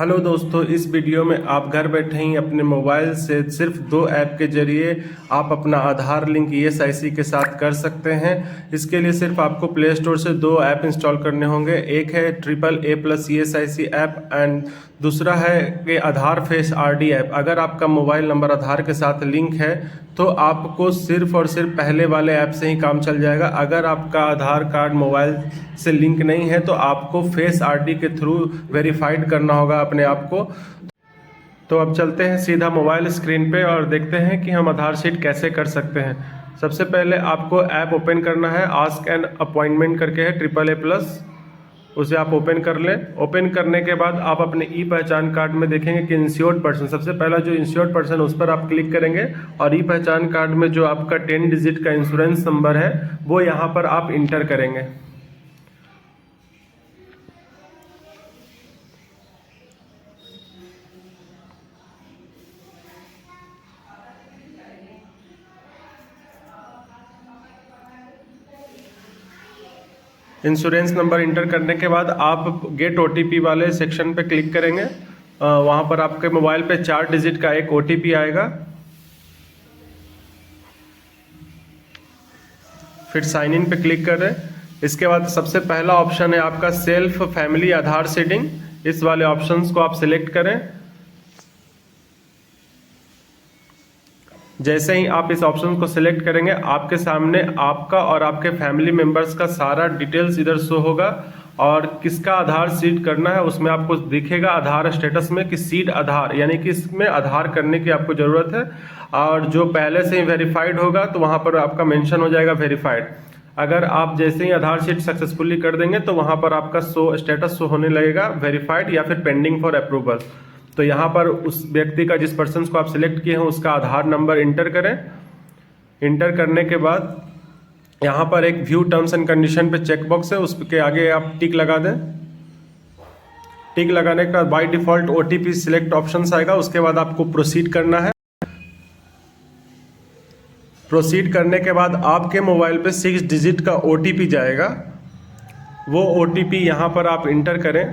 Hello दोस्तों, इस video में आप घर बैठे ही अपने मोबाइल से सिर्फ 2 ऐप के जरिए आप अपना आधार लिंक ईएसआईसी के साथ कर सकते हैं। इसके लिए सिर्फ आपको प्ले स्टोर से 2 ऐप इंस्टॉल करने होंगे। एक है AAA+ ईएसआईसी ऐप एंड दूसरा है कि आधार फेस आरडी ऐप। अगर आपका मोबाइल नंबर आधार के साथ लिंक है तो आपको सिर्फ और सिर्फ पहले वाले ऐप से ही काम चल जाएगा। अगर आपका आधार कार्ड मोबाइल से लिंक नहीं है तो आपको फेस आरडी के थ्रू वेरीफाइड करना होगा अपने आप को। तो अब चलते हैं सीधा मोबाइल स्क्रीन पे और देखते हैं कि हम आधार शीट कैसे कर सकते हैं। सबसे पहले आपको ऐप ओपन करना है, आस्क एन अपॉइंटमेंट करके है AAA+, उसे आप ओपन कर लें। ओपन करने के बाद आप अपने ई पहचान कार्ड में देखेंगे कि इंश्योर्ड पर्सन, सबसे पहला जो इंश्योर्ड पर्सन उस पर आप क्लिक करेंगे और ई पहचान कार्ड में जो आपका 10 डिजिट का इंश्योरेंस नंबर है वो यहाँ पर आप इंटर करेंगे। इंश्योरेंस नंबर इंटर करने के बाद आप गेट ओटीपी वाले सेक्शन पे क्लिक करेंगे। वहाँ पर आपके मोबाइल पे 4 डिजिट का एक ओटीपी आएगा। फिर साइन इन पे क्लिक करें। इसके बाद सबसे पहला ऑप्शन है आपका सेल्फ फैमिली आधार सीडिंग। इस वाले ऑप्शंस को आप सिलेक्ट करें। जैसे ही आप इस ऑप्शन को सिलेक्ट करेंगे आपके सामने आपका और आपके फैमिली मेंबर्स का सारा डिटेल्स इधर शो होगा और किसका आधार सीड करना है उसमें आपको दिखेगा आधार स्टेटस में कि सीड आधार, यानी कि इसमें आधार करने की आपको ज़रूरत है। और जो पहले से ही वेरीफाइड होगा तो वहाँ पर आपका मेंशन हो जाएगा वेरीफाइड। अगर आप जैसे ही आधार सीट सक्सेसफुली कर देंगे तो वहाँ पर आपका स्टेटस शो होने लगेगा वेरीफाइड या फिर पेंडिंग फॉर अप्रूवल। तो यहाँ पर उस व्यक्ति का, जिस पर्सन को आप सिलेक्ट किए हैं, उसका आधार नंबर इंटर करें। इंटर करने के बाद यहाँ पर एक व्यू टर्म्स एंड कंडीशन पे चेक बॉक्स है, उसके आगे आप टिक लगा दें। टिक लगाने के बाद by default OTP select option आएगा। उसके बाद आपको प्रोसीड करना है। प्रोसीड करने के बाद आपके मोबाइल पे 6 डिजिट का ओटीपी जाएगा। वो ओटीपी यहाँ पर आप इंटर करें।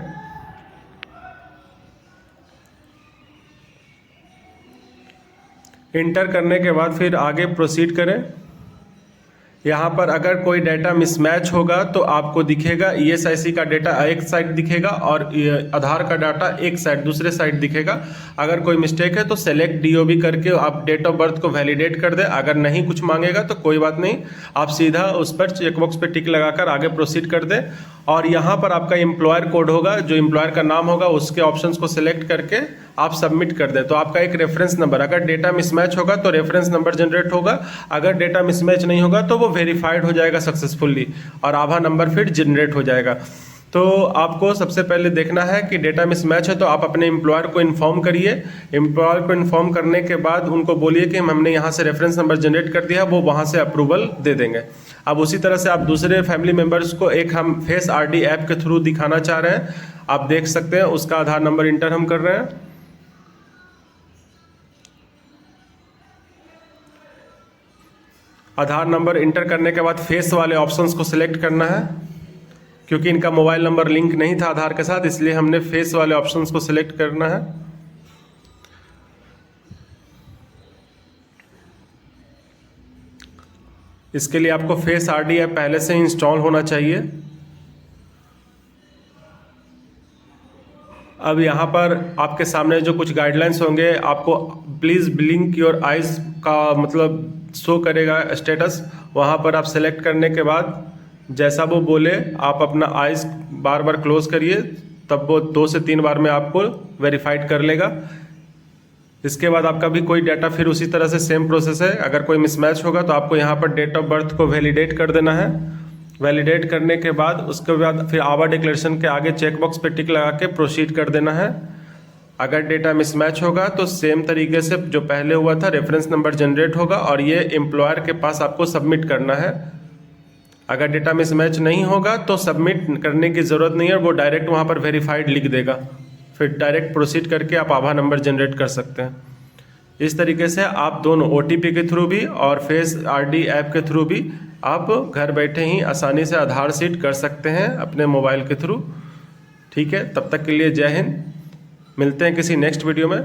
इंटर करने के बाद फिर आगे प्रोसीड करें। यहाँ पर अगर कोई डाटा मिसमैच होगा तो आपको दिखेगा ईएसआईसी का डाटा एक साइड दिखेगा और आधार का डाटा एक साइड, दूसरे साइड दिखेगा। अगर कोई मिस्टेक है तो सेलेक्ट डीओबी करके आप डेट ऑफ बर्थ को वैलिडेट कर दें। अगर नहीं कुछ मांगेगा तो कोई बात नहीं, आप सीधा उस पर चेकबॉक्स पे टिक लगाकर आगे प्रोसीड कर दें। और यहाँ पर आपका एम्प्लॉयर कोड होगा, जो एम्प्लॉयर का नाम होगा उसके ऑप्शंस को सिलेक्ट करके आप सबमिट कर दें। तो आपका एक रेफरेंस नंबर, अगर डेटा मिसमैच होगा तो रेफरेंस नंबर जनरेट होगा, अगर डेटा मिसमैच नहीं होगा तो वो वेरीफाइड हो जाएगा सक्सेसफुली और आभा नंबर फिर जनरेट हो जाएगा। तो आपको सबसे पहले देखना है कि डेटा मिसमैच है तो आप अपने एम्प्लॉयर को इन्फॉर्म करिए। एम्प्लॉयर को इन्फॉर्म करने के बाद उनको बोलिए कि हमने यहाँ से रेफरेंस नंबर जनरेट कर दिया, वो वहाँ से अप्रूवल दे देंगे। अब उसी तरह से आप दूसरे फैमिली मेम्बर्स को एक हम फेस आरडी ऐप के थ्रू दिखाना चाह रहे हैं। आप देख सकते हैं उसका आधार नंबर इंटर हम कर रहे हैं। आधार नंबर इंटर करने के बाद फेस वाले ऑप्शंस को सिलेक्ट करना है। क्योंकि इनका मोबाइल नंबर लिंक नहीं था आधार के साथ, इसलिए हमने फेस वाले ऑप्शंस को सिलेक्ट करना है। इसके लिए आपको फेस आरडी ऐप पहले से ही इंस्टॉल होना चाहिए। अब यहाँ पर आपके सामने जो कुछ गाइडलाइंस होंगे, आपको प्लीज़ ब्लिंक योर आइज का मतलब शो करेगा स्टेटस। वहाँ पर आप सेलेक्ट करने के बाद जैसा वो बोले आप अपना आइज बार बार क्लोज करिए, तब वो 2 से 3 बार में आपको वेरीफाइड कर लेगा। इसके बाद आपका भी कोई डाटा फिर उसी तरह से सेम प्रोसेस है। अगर कोई मिसमैच होगा तो आपको यहाँ पर डेट ऑफ बर्थ को वैलिडेट कर देना है। वैलिडेट करने के बाद उसके बाद फिर आभा डिक्लेरेशन के आगे चेकबॉक्स पे टिक लगा के प्रोसीड कर देना है। अगर डेटा मिसमैच होगा तो सेम तरीके से जो पहले हुआ था रेफरेंस नंबर जनरेट होगा और ये एम्प्लॉयर के पास आपको सबमिट करना है। अगर डेटा मिसमैच नहीं होगा तो सबमिट करने की ज़रूरत नहीं है, वो डायरेक्ट वहाँ पर वेरीफाइड लिख देगा। फिर डायरेक्ट प्रोसीड करके आप आभा नंबर जनरेट कर सकते हैं। इस तरीके से आप दोनों ओटीपी के थ्रू भी और फेस आरडी ऐप के थ्रू भी आप घर बैठे ही आसानी से आधार सीट कर सकते हैं अपने मोबाइल के थ्रू। ठीक है, तब तक के लिए जय हिंद। मिलते हैं किसी नेक्स्ट वीडियो में।